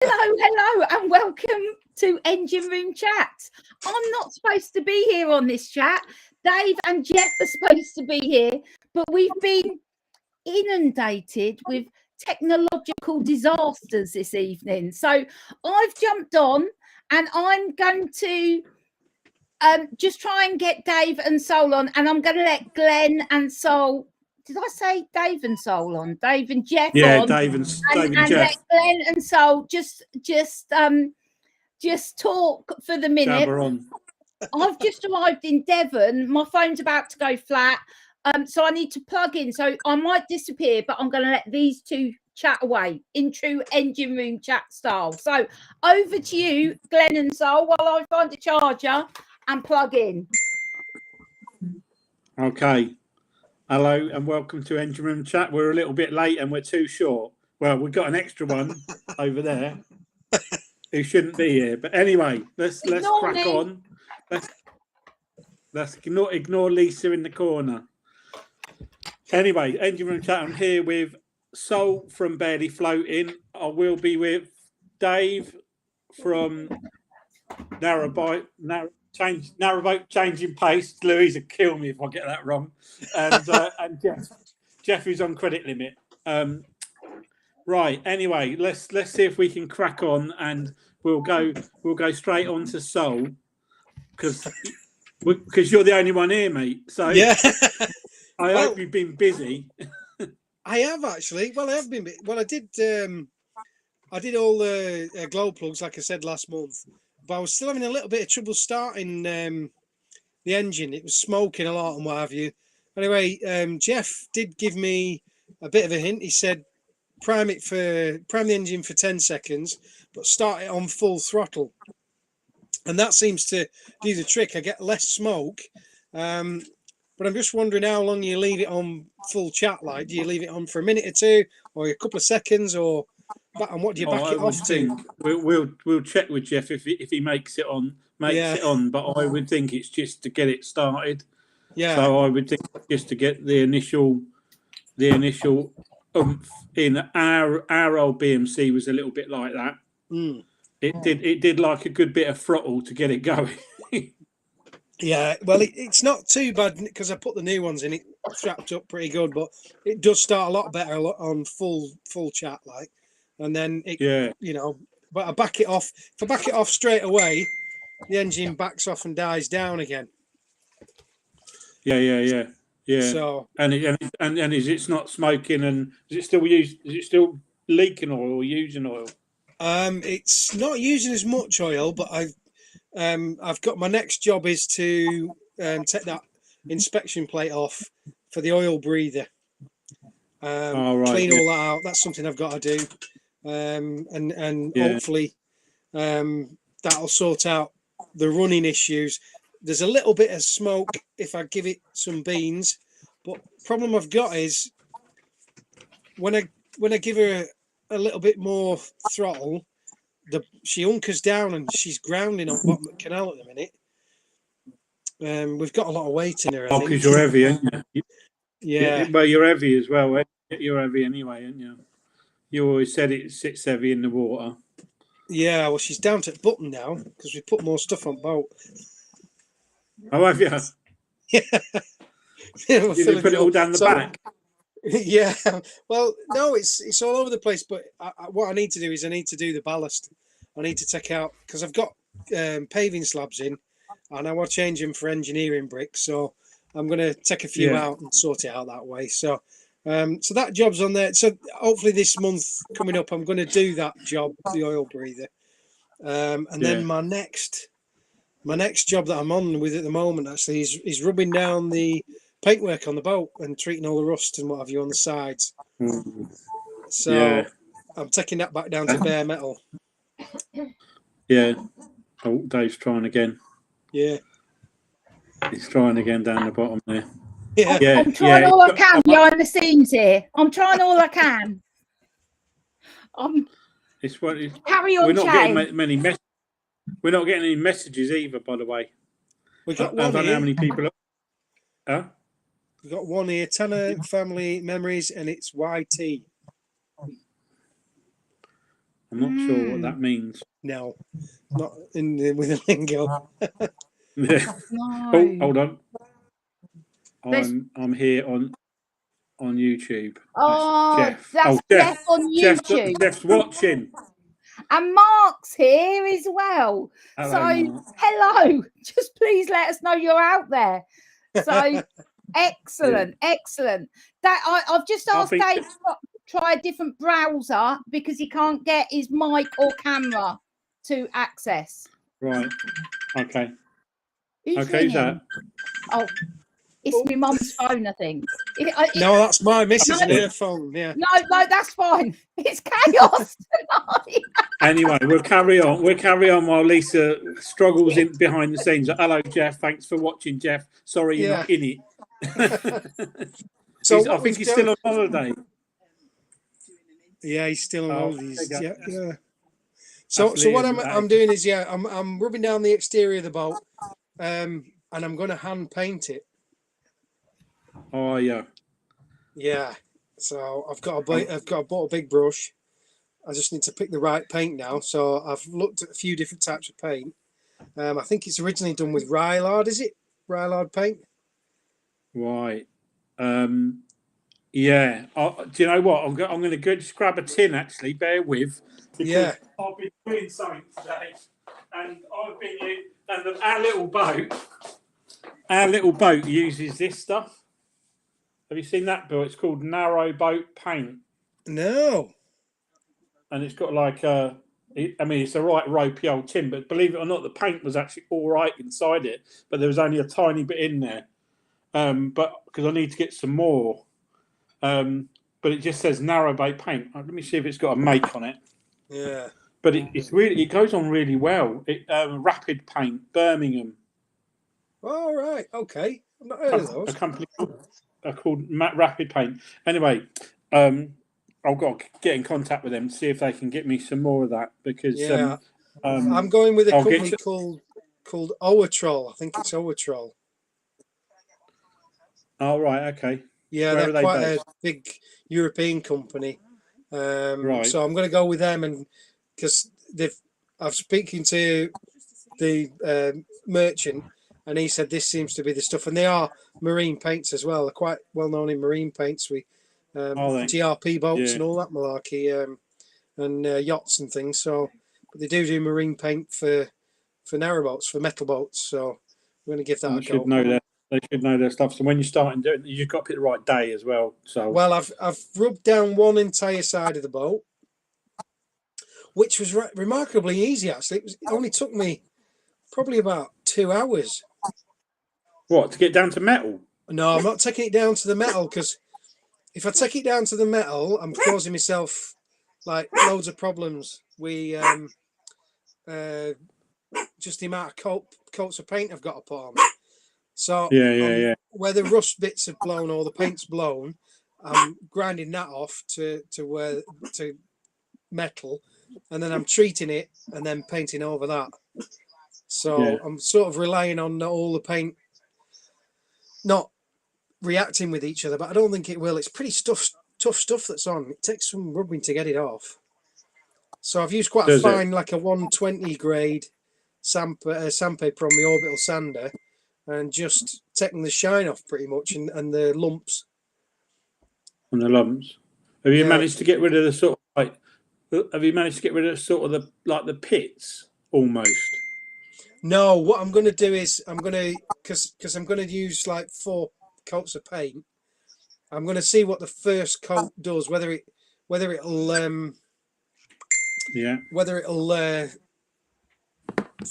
Hello, and welcome to Engine Room Chat. I'm not supposed to be here on this chat. Dave and Jeff are supposed to be here, but we've been inundated with technological disasters this evening. So I've jumped on, and I'm going to just try and get Dave and Saul on, and I'm going to let Glenn and Saul. Did I say Dave and Saul on? Dave and Jeff on. Dave and and Jeff. Let Glenn and Saul just talk for the minute. I've just arrived in Devon. My phone's about to go flat, so I need to plug in. So I might disappear, but I'm going to let these two chat away in true Engine Room Chat style. So over to you, Glenn and Saul, while I find a charger and plug in. Okay. Hello and welcome to Engine Room Chat. We're a little bit late and we're too short. Well, we've got an extra one over there who shouldn't be here. But anyway, let's crack on. Let's ignore Lisa in the corner. Anyway, Engine Room Chat. I'm here with Saul from Barely Floating. I will be with Dave from Narrowboat Changing Pace. Louise will kill me if I get that wrong. And Jeff who's on credit limit. Right. Anyway, let's see if we can crack on, and we'll go straight on to Saul because you're the only one here, mate. So yeah, I hope you've been busy. I have actually. Well, I have been. Well, I did all the glow plugs like I said last month. But I was still having a little bit of trouble starting the engine. It was smoking a lot and what have you. Anyway, Jeff did give me a bit of a hint. He said, prime the engine for 10 seconds, but start it on full throttle. And that seems to do the trick. I get less smoke. But I'm just wondering how long you leave it on full chat. Like, do you leave it on for a minute or two, or a couple of seconds, or... And what do you back it off to? We'll check with Jeff if he makes it on. But I would think it's just to get it started. Yeah. So I would think just to get the initial oomph in. Our old BMC was a little bit like that. Mm. It did like a good bit of throttle to get it going. Yeah. Well, it's not too bad because I put the new ones in. It strapped up pretty good, but it does start a lot better on full chat like. And then but I back it off. If I back it off straight away, the engine backs off and dies down again. Yeah. So and is it not smoking, and is it still leaking oil or using oil? It's not using as much oil, but I've got my next job is to take that inspection plate off for the oil breather. Clean all that out. That's something I've got to do. Hopefully that'll sort out the running issues. There's a little bit of smoke if I give it some beans, but problem I've got is when I give her a little bit more throttle, she hunkers down and she's grounding on bottom of the canal at the minute. We've got a lot of weight in her. Because you're heavy, aren't you? Yeah. Well, you're heavy as well. You're heavy anyway, aren't you? You always said it sits heavy in the water. Yeah, well, she's down to button now because we put more stuff on boat. Oh, have you? Yeah. Did you put it all down the back? Yeah. Well, no, it's all over the place. But what I need to do is I need to do the ballast. I need to take out because I've got paving slabs in, and I want to change them for engineering bricks. So I'm going to take a few out and sort it out that way. So that job's on there. So hopefully this month coming up, I'm going to do that job, the oil breather. Then my next job that I'm on with at the moment actually is rubbing down the paintwork on the boat and treating all the rust and what have you on the sides. So I'm taking that back down to bare metal. Yeah. Oh, Dave's trying again. Yeah. He's trying again down the bottom there. Yeah. I'm trying all I can behind the scenes here. I'm trying all I can. Carry on. We're not getting many messages. We're not getting any messages either, by the way. We got one. I don't know how many people. Huh? We got one here. Tanner Family Memories, and it's YT. I'm not sure what that means. No, not with a lingo. Yeah. No. Oh, hold on. There's- I'm here on YouTube. Oh, Jeff. that's Jeff on YouTube. Jeff's watching. And Mark's here as well. Hello, Mark. Hello. Just please let us know you're out there. So excellent, excellent. That I've just asked Dave to try a different browser because he can't get his mic or camera to access. Right. Okay. Who's Who's that? Oh, it's my mum's phone, I think. No, that's my missus and No. her phone. Yeah. No, that's fine. It's chaos tonight. Anyway, we'll carry on. We'll carry on while Lisa struggles in behind the scenes. Hello, Jeff. Thanks for watching, Jeff. Sorry you're not in it. So I think he's still on holiday. Yeah, he's still on holidays. Okay. Yeah. So what I'm doing is I'm rubbing down the exterior of the boat, and I'm going to hand paint it. Oh yeah. Yeah. So I've bought a big brush. I just need to pick the right paint now. So I've looked at a few different types of paint. I think it's originally done with Rylard. Is it Rylard paint? Right. Yeah. Do you know what? I'm going to go just grab a tin. Actually, bear with. Because I've been doing something today, and I've been and our little boat uses this stuff. Have you seen that boat? It's called narrow boat paint. No. And it's got like it's a right ropey old tin, but believe it or not, the paint was actually all right inside it, but there was only a tiny bit in there. But because I need to get some more. But it just says narrow boat paint. Let me see if it's got a make on it. Yeah. But it goes on really well. Rapid Paint, Birmingham. All right. Okay. I've not heard of those. A company called Rapid Paint. Anyway, I've got to get in contact with them to see if they can get me some more of that because I'm going with a company called Oatrol. I think it's Oatrol. Oh right, okay. Yeah, they're quite a big European company. Right. So I'm going to go with them, and because I've speaking to the merchant, and he said this seems to be the stuff, and they are marine paints as well. They're quite well known in marine paints. We GRP boats and all that malarkey, and yachts and things. So, but they do marine paint for narrowboats, for metal boats. So we're going to give that a go. They should know their stuff. So when you start and do it, you've got to pick the right day as well. So I've rubbed down one entire side of the boat, which was remarkably easy. Actually, it only took me probably about 2 hours. What, to get down to metal? No, I'm not taking it down to the metal, because if I take it down to the metal, I'm causing myself like loads of problems. Just the amount of coats of paint I've got to put on. So where the rust bits have blown or the paint's blown, I'm grinding that off to metal, and then I'm treating it and then painting over that. So I'm sort of relying on all the paint not reacting with each other, but I don't think it will. It's pretty tough stuff that's on. It takes some rubbing to get it off. So I've used quite a fine, like a 120 grade sandpaper from the orbital sander, and just taking the shine off pretty much, and the lumps. And the lumps. Have you managed to get rid of the sort of like? Have you managed to get rid of sort of the pits almost? No, what I'm going to do is because I'm going to use like 4 coats of paint. I'm going to see what the first coat does, whether it'll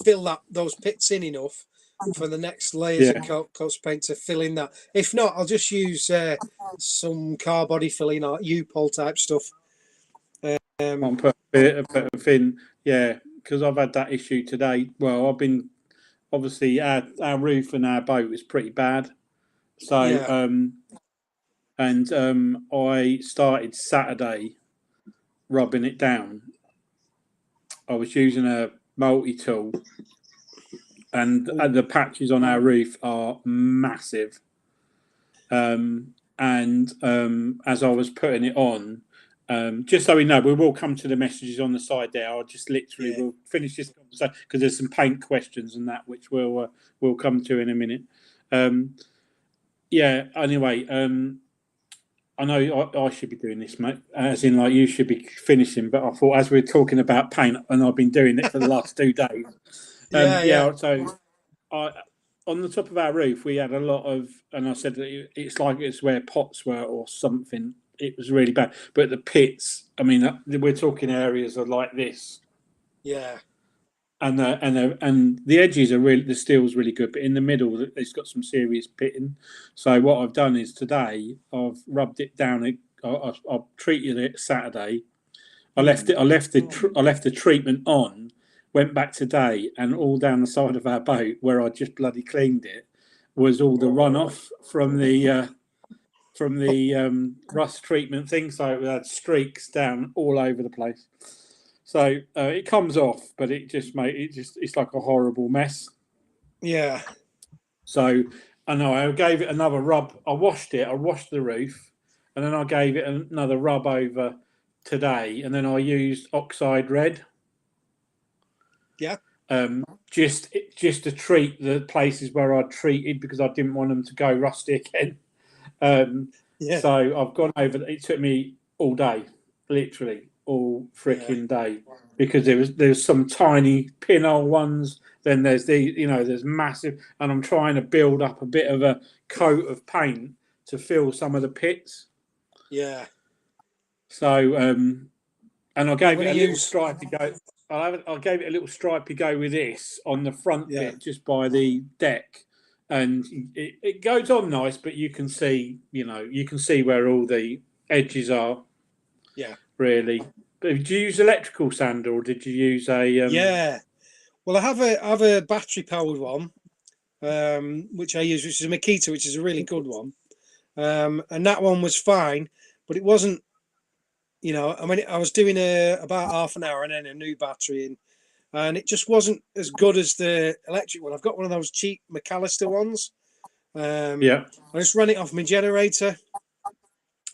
fill those pits in enough for the next layers of coats of paint to fill in that. If not, I'll just use some car body filling or U-Pol type stuff. Put a bit of thin, because I've had that issue today. Well, I've been obviously our roof and our boat is pretty bad, so I started Saturday rubbing it down. I was using a multi-tool, and the patches on our roof are massive. As I was putting it on, Just so we know, we will come to the messages on the side there. I'll just literally we'll finish this conversation because there's some paint questions and that which we'll come to in a minute. Anyway, I know I should be doing this, mate, as in like you should be finishing, but I thought as we're talking about paint, and I've been doing it for the last 2 days. So on the top of our roof, we had a lot of, and I said that it's like it's where pots were or something. It was really bad. But the pits, I mean, we're talking areas of like this. Yeah. And the edges are really, the steel's really good, but in the middle, it's got some serious pitting. So what I've done is today, I've rubbed it down. I've treated it Saturday. I left the treatment on. Went back today, and all down the side of our boat where I just bloody cleaned it was all the runoff from the rust treatment thing. So it had streaks down all over the place. So it comes off, but it's like a horrible mess. Yeah. So I know I gave it another rub. I washed the roof, and then I gave it another rub over today, and then I used Oxide Red. Yeah. Just to treat the places where I treated because I didn't want them to go rusty again. So I've gone over. It took me all day, literally all freaking day, because there's some tiny pinhole ones. Then there's there's massive, and I'm trying to build up a bit of a coat of paint to fill some of the pits. Yeah. So and I gave it a little stripy go. I gave it a little stripy go with this on the front bit, just by the deck, and it goes on nice, but you can see, where all the edges are. Yeah, really. But did you use electrical sander or did you use a? Yeah, well, I have a battery powered one, which I use, which is a Makita, which is a really good one, and that one was fine, but it wasn't. I mean, I was doing about half an hour and then a new battery in, and it just wasn't as good as the electric one. I've got one of those cheap McAllister ones. I just ran it off my generator,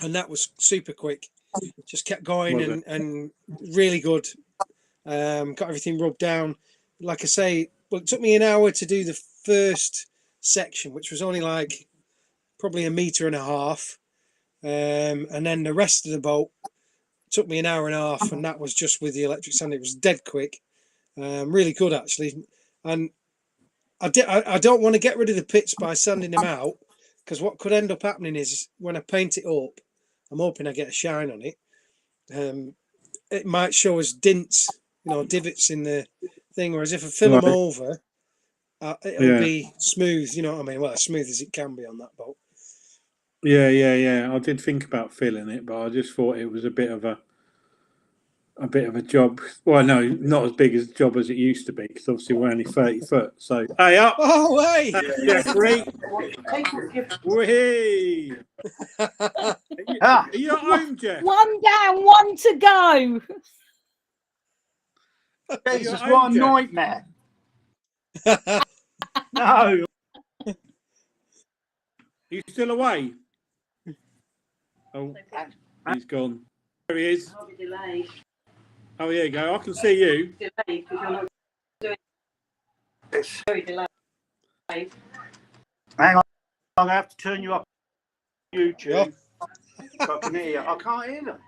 and that was super quick. Just kept going and really good. Got everything rubbed down. Like I say, well, it took me an hour to do the first section, which was only like probably 1.5 meters, and then the rest of the boat took me an hour and a half, and that was just with the electric sander. It was dead quick, really good actually. And I don't want to get rid of the pits by sanding them out, because what could end up happening is when I paint it up, I'm hoping I get a shine on it. It might show as dints, divots in the thing. Whereas if I fill them over, it'll be smooth. You know what I mean? Well, as smooth as it can be on that boat. Yeah. I did think about filling it, but I just thought it was a bit of a job. Well, no, not as big a job as it used to be, because obviously we're only 30 foot. So, hey up! Oh, hey! Jeffrey! Whee! Are you at home, Jeff? One down, one to go. Jesus, what a nightmare! No. Are you still away? Oh, he's gone. There he is. Oh, here you go. I can see you. It's very delayed. Hang on, I'm going to have to turn you up on YouTube. So I can hear you. I can't hear them.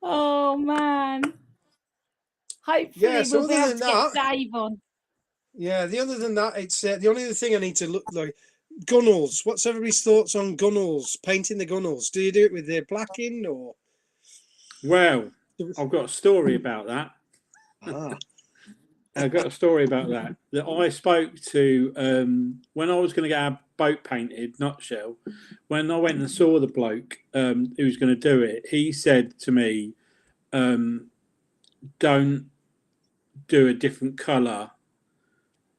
Oh man. Hopefully we'll be able to get Dave on. Yeah, other than that, it's the only other thing I need to look like. Gunnels. What's everybody's thoughts on gunnels? Painting the gunnels. Do you do it with the blacking or? Well, I've got a story about that. I've got a story about that. That I spoke to when I was going to get our boat painted, Nutshell. When I went and saw the bloke who was going to do it, he said to me, "Don't do a different colour."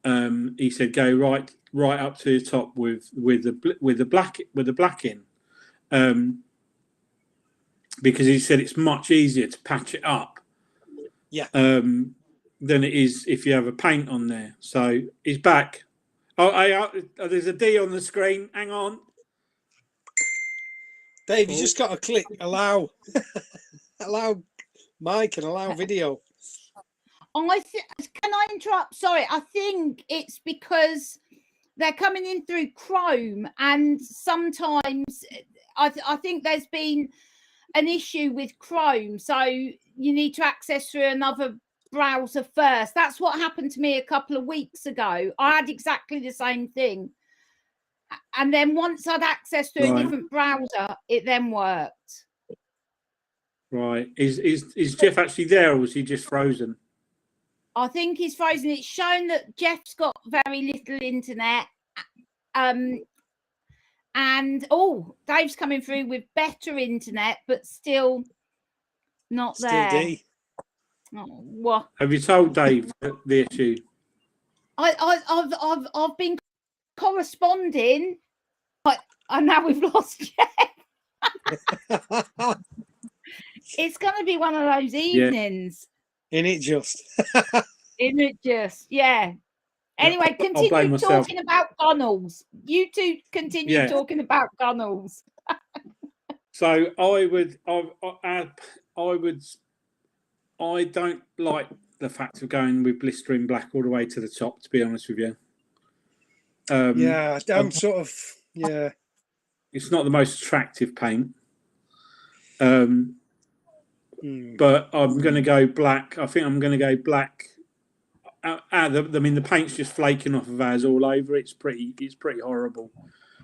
He said, "Go right up to the top with the blacking," because he said it's much easier to patch it up, than it is if you have a paint on there. So he's back. Oh, there's a D on the screen. Hang on. Dave, you just got to click allow, allow mic and allow video. Can I interrupt? Sorry, I think it's because they're coming in through Chrome, and sometimes I think there's been an issue with Chrome, so you need to access through another browser first. That's what happened to me a couple of weeks ago. I had exactly the same thing, and then once I'd accessed through a different browser, it then worked. Right. Is Jeff actually there, or was he just frozen? I think he's frozen. It's shown that Jeff's got very little internet. And Dave's coming through with better internet, but still not there. D. Oh, what? Have you told Dave the issue? I've been corresponding, but now we've lost Jeff. It's going to be one of those evenings. In it just. Yeah. Anyway, continue talking about gunnels. You two continue talking about gunnels. So I don't like the fact of going with blistering black all the way to the top, to be honest with you. I'm sort of, It's not the most attractive paint. But I'm going to go black. I think I'm going to go black. The paint's just flaking off of ours all over. It's pretty horrible.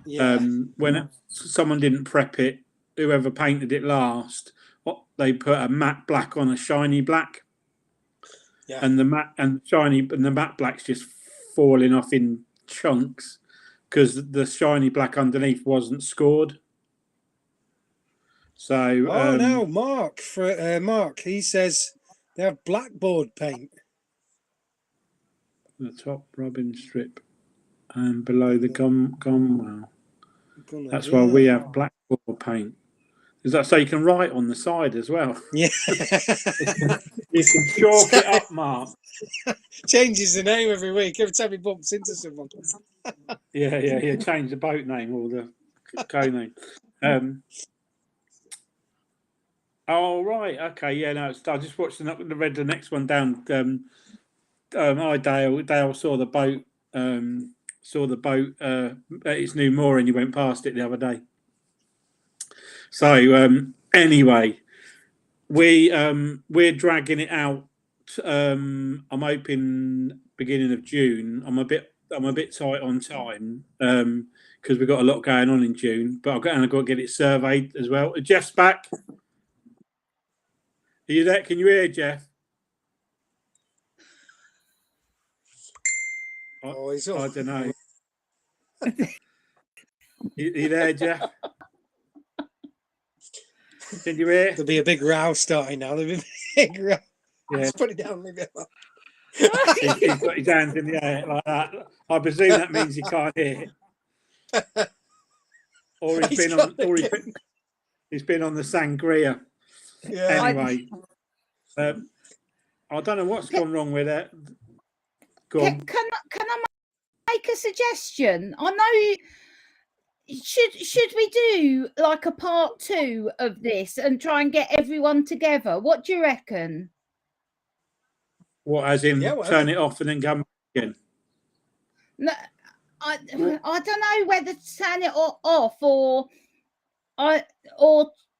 Yeah. When someone didn't prep it, whoever painted it last, they put a matte black on a shiny black. Yeah. And the matte black's just falling off in chunks because the shiny black underneath wasn't scored. So no, Mark, he says they have blackboard paint. The top rubbing strip and below the gum well. That's why we have blackboard paint. Is that so you can write on the side as well? Yeah. You can chalk it up, Mark. Changes the name every week, every time he bumps into someone. Yeah. Change the boat name or the co name. Oh, right. Okay. Yeah, no, I just watched read the next one down. Hi, Dale. Dale saw the boat at its new mooring. You went past it the other day. So anyway, we're dragging it out. I'm hoping beginning of June. I'm a bit tight on time because we've got a lot going on in June. But I've got to get it surveyed as well. Jeff's back. Are you there? Can you hear Jeff? He's up. I don't know. You there, Jeff? Can you hear? There'll be a big row starting now. There'll be a big row. Yeah. Just put it down. Leave it alone. He's got his hands in the air like that. I presume that means he can't hear. Or he's been on the sangria. Yeah. Anyway, I don't know what's gone wrong with it. Can I make a suggestion? I know. Should we do like a part 2 of this and try and get everyone together? What do you reckon? What, as in turn it off and then come back again? No, I don't know whether to turn it off or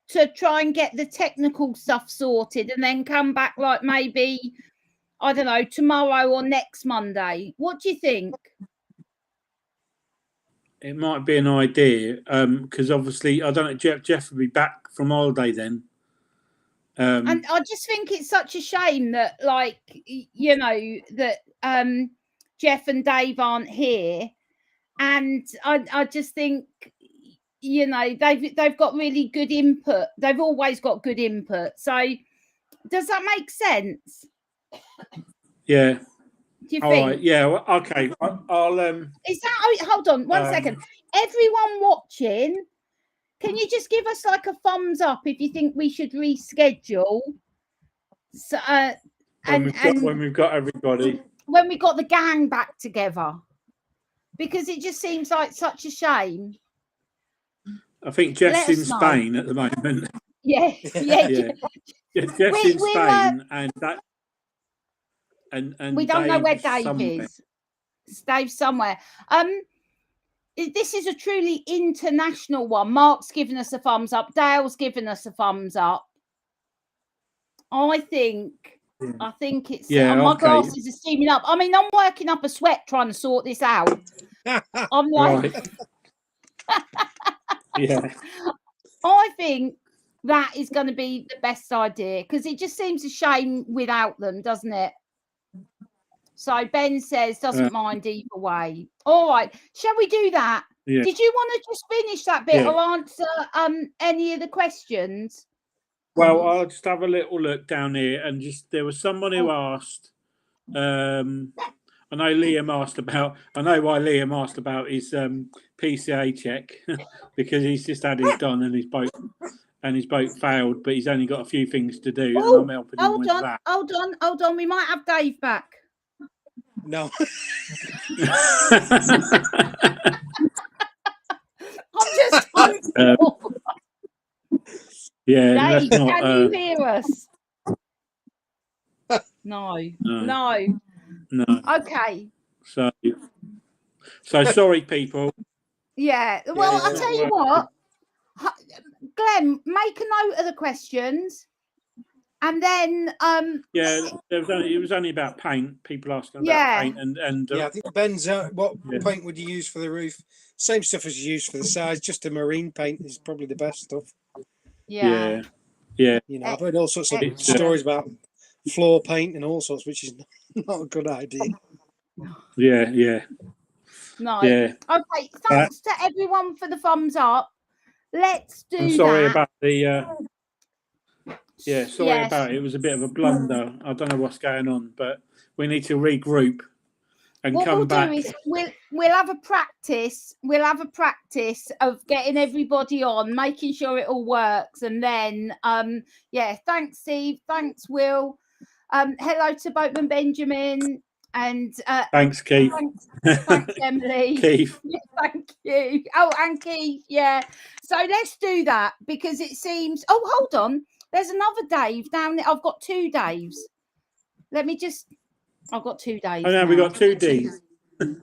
to try and get the technical stuff sorted and then come back like maybe, I don't know, tomorrow or next Monday. What do you think? It might be an idea because obviously I don't know. Jeff will be back from holiday then. And I just think it's such a shame that, like, you know, that Jeff and Dave aren't here, and I just think, you know, they've got really good input. They've always got good input. So, does that make sense? Yeah. Do you All think? right. Yeah. Well, okay. I'll. Is that? Hold on one second. Everyone watching, can you just give us like a thumbs up if you think we should reschedule? So, when we've got everybody, when we got the gang back together, because it just seems like such a shame. I think Jeff's Let in us know. Spain at the moment. Yeah. Yeah. Jeff's in Spain, and that. And we don't know where Dave's Dave somewhere. is. Dave's somewhere. This is a truly international one. Mark's given us a thumbs up. Dale's given us a thumbs up. I think it's. My glasses are steaming up. I mean, I'm working up a sweat trying to sort this out. I'm like, yeah. I think that is going to be the best idea because it just seems a shame without them, doesn't it? So Ben says doesn't mind either way. All right, shall we do that? Yeah. Did you want to just finish that bit or answer any of the questions? Well, I'll just have a little look down here, and just there was someone who asked. I know Liam asked about. I know why Liam asked about his PCA check because he's just had his done and his boat failed, but he's only got a few things to do, and I'm helping him with that. Hold on. We might have Dave back. No. I'm just. Yeah, Dave, that's not. Can you hear us? No. Okay. So sorry, people. Yeah. Well, I'll tell you what. Glenn, make a note of the questions, and then it was only about paint. People asking about paint, and I think Ben's what paint would you use for the roof? Same stuff as you use for the sides. Just a marine paint is probably the best stuff. Yeah. You know, I've heard all sorts of stories about floor paint and all sorts, which is not a good idea. Yeah. No. Yeah. Okay. Thanks to everyone for the thumbs up. Let's do I'm sorry that. about the. Sorry about it. It was a bit of a blunder. I don't know what's going on, but we need to regroup and what come we'll back. do is we'll have a practice. We'll have a practice of getting everybody on, making sure it all works, and then thanks Steve, thanks Will, hello to Boatman Benjamin, and thanks Keith, thanks Emily, Keith, thank you. Oh, and Keith, yeah. So let's do that because it seems. Oh, hold on. There's another Dave down there. I've got two Daves. Let me just. I've got two Daves. Oh no, we got two Ds. We've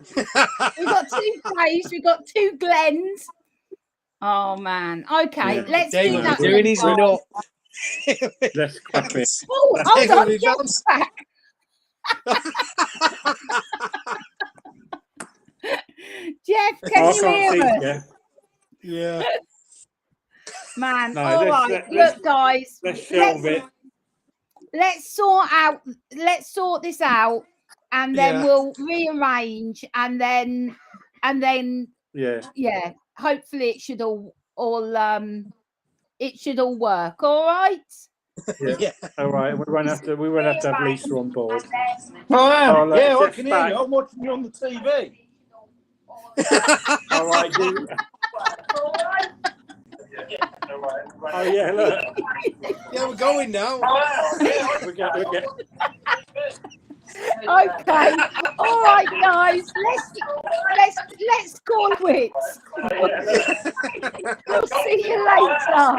got two Daves. We've got two Glens. Oh man. Okay, let's do that. Doing his not. Let's clap it. Oh, hold on. Jeff's back. Jeff, can you hear us? Yeah. Man, No, all right. Look, guys, let's shelve it. Let's sort this out, and then we'll rearrange, and then hopefully it should all work. All right. Yeah. All right. We won't have to have Lisa on board. I am. I can hear you. I'm watching you on the TV. All right. Oh yeah, look. Yeah, we're going now. we get. Okay. All right, guys. Let's call quits. We'll see you later.